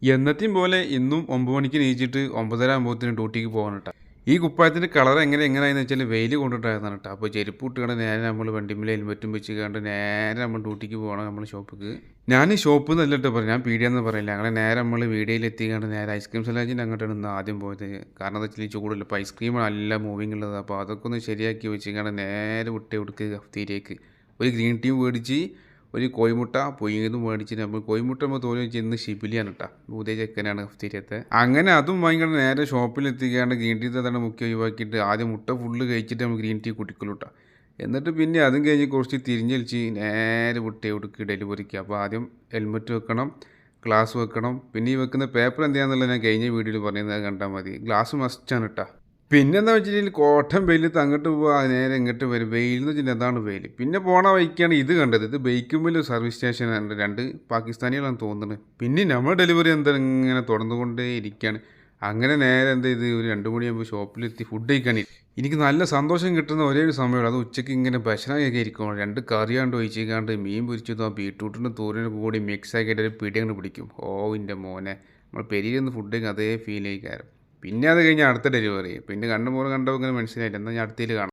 എന്നത്തെയും പോലെ ഇന്നും 9 മണിക്ക് എണീച്ചിട്ട് 9:30 ആകുമ്പോഴത്തേനും ഡ്യൂട്ടിക്ക് പോകണം കേട്ടോ. ഈ കുപ്പായത്തിൻ്റെ കളർ എങ്ങനെയാണെന്ന് വെച്ചാൽ വെയിൽ കൊണ്ടിട്ടായിരുന്നാണ് കേട്ടോ. അപ്പോൾ ചെരുപ്പ് ഇട്ടുകൊണ്ട് നേരെ നമ്മൾ വണ്ടിമ്മേൽ ഹെൽമെറ്റും വെച്ച് കണ്ട് നേരെ നമ്മൾ ഡ്യൂട്ടിക്ക് പോകണം നമ്മൾ ഷോപ്പിക്ക്. ഞാൻ ഷോപ്പിൽ നിന്നല്ല കേട്ടോ പറയാം, ഞാൻ പീടിയെന്ന് പറയില്ല. അങ്ങനെ നേരെ നമ്മൾ വീഡിയോയിൽ എത്തിക്കാണ്ട് നേരെ ഐസ്ക്രീം സലാജിൻ്റെ അങ്ങോട്ടാണ് ഇന്ന് ആദ്യം പോയത്. കാരണം എന്താ വെച്ചാൽ ചൂടില്ല, അപ്പോൾ ഐസ്ക്രീം നല്ല മൂവിങ് ഉള്ളത്. അപ്പോൾ അതൊക്കെ ഒന്ന് ശരിയാക്കി വെച്ചിക്കാണ്ട് നേരെ വിട്ട് കൊടുക്കുക കഫ്തീരിയേക്ക്. ഒരു ഗ്രീൻ ടീ മേടിച്ച് ഒരു കോഴിമുട്ട പുഴുങ്ങിയതും മേടിച്ചിട്ട് നമ്മൾ കോഴിമുട്ട നമ്മൾ തോന്നി വെച്ച് ഇന്ന് ഷിബിലിയാണ് കേട്ടോ, ഭൂതേ ചെക്കനാണ് കഫ്തീരിയത്തെ. അങ്ങനെ അതും വാങ്ങിക്കൊണ്ട് നേരെ ഷോപ്പിൽ എത്തിക്കാണ്ട് ഗ്രീൻ ടീ തന്നെ മുഖ്യ ഒഴിവാക്കിയിട്ട് ആദ്യം മുട്ട ഫുള്ള് കഴിച്ചിട്ട് നമ്മൾ ഗ്രീൻ ടീ കുടിക്കുള്ളൂ കേട്ടോ. എന്നിട്ട് പിന്നെ അതും കഴിഞ്ഞ് കുറച്ച് തിരിഞ്ഞളിച്ച് നേരെ വിട്ടേ കൊടുക്കുക ഡെലിവറിക്ക്. അപ്പോൾ ആദ്യം ഹെൽമെറ്റ് വെക്കണം, ഗ്ലാസ് വെക്കണം, പിന്നെ ഈ വെക്കുന്ന പേപ്പർ എന്താണെന്നുള്ളത് ഞാൻ കഴിഞ്ഞ വീഡിയോയിൽ പറഞ്ഞത് കണ്ടാൽ മതി. ഗ്ലാസ് മസ്റ്റാണ് കേട്ടോ. പിന്നെന്താ വെച്ചിട്ടുണ്ടെങ്കിൽ കോട്ടൺ വെയിലത്ത് അങ്ങോട്ട് പോവുക, നേരെ ഇങ്ങോട്ട് വരും. വെയിൽ എന്ന് വെച്ചാൽ എന്താണ് വെയിൽ. പിന്നെ പോണ വഴിക്കാണ് ഇത് കണ്ടത്. ഇത് ബൈക്കുമ്പിൽ സർവീസ് സ്റ്റേഷൻ ഉണ്ട്, 2 പാകിസ്ഥാനികളാണ് തോന്നുന്നത്. പിന്നെ നമ്മൾ ഡെലിവറി എന്താ ഇങ്ങനെ തുറന്നുകൊണ്ടേ ഇരിക്കുകയാണ്. അങ്ങനെ നേരെ എന്താ ഇത് ഒരു 2 മണിയാകുമ്പോൾ ഷോപ്പിലെത്തി ഫുഡ് കഴിക്കാൻ. എനിക്ക് നല്ല സന്തോഷം കിട്ടുന്ന ഒരേ ഒരു സമയമുള്ളൂ, അത് ഉച്ചയ്ക്ക് ഇങ്ങനെ ഭക്ഷണമൊക്കെ ഇരിക്കണം. 2 കറിയാണ്ട് ഒഴിച്ചിക്കാണ്ട് മീൻ പൊരിച്ചതോ ബീട്രൂട്ടിൻ്റെ തോരനും കൂടി മിക്സ് ആക്കിയിട്ട് ഒരു പിടി അങ്ങോട്ട് പിടിക്കും. ഓ എൻ്റെ മോനെ, നമ്മൾ പെരിയിൽ ഫുഡ് കഴിക്കും അതേ ഫീൽ ആയിക്കാരം. പിന്നെ അത് കഴിഞ്ഞ് അടുത്ത ഡെലിവറി. പിന്നെ കണ്ടുപോലെ കണ്ടപ്പോൾ ഇങ്ങനെ മനസ്സിലായില്ല, എന്നാൽ ഞാൻ അടുത്തതിൽ കാണാം.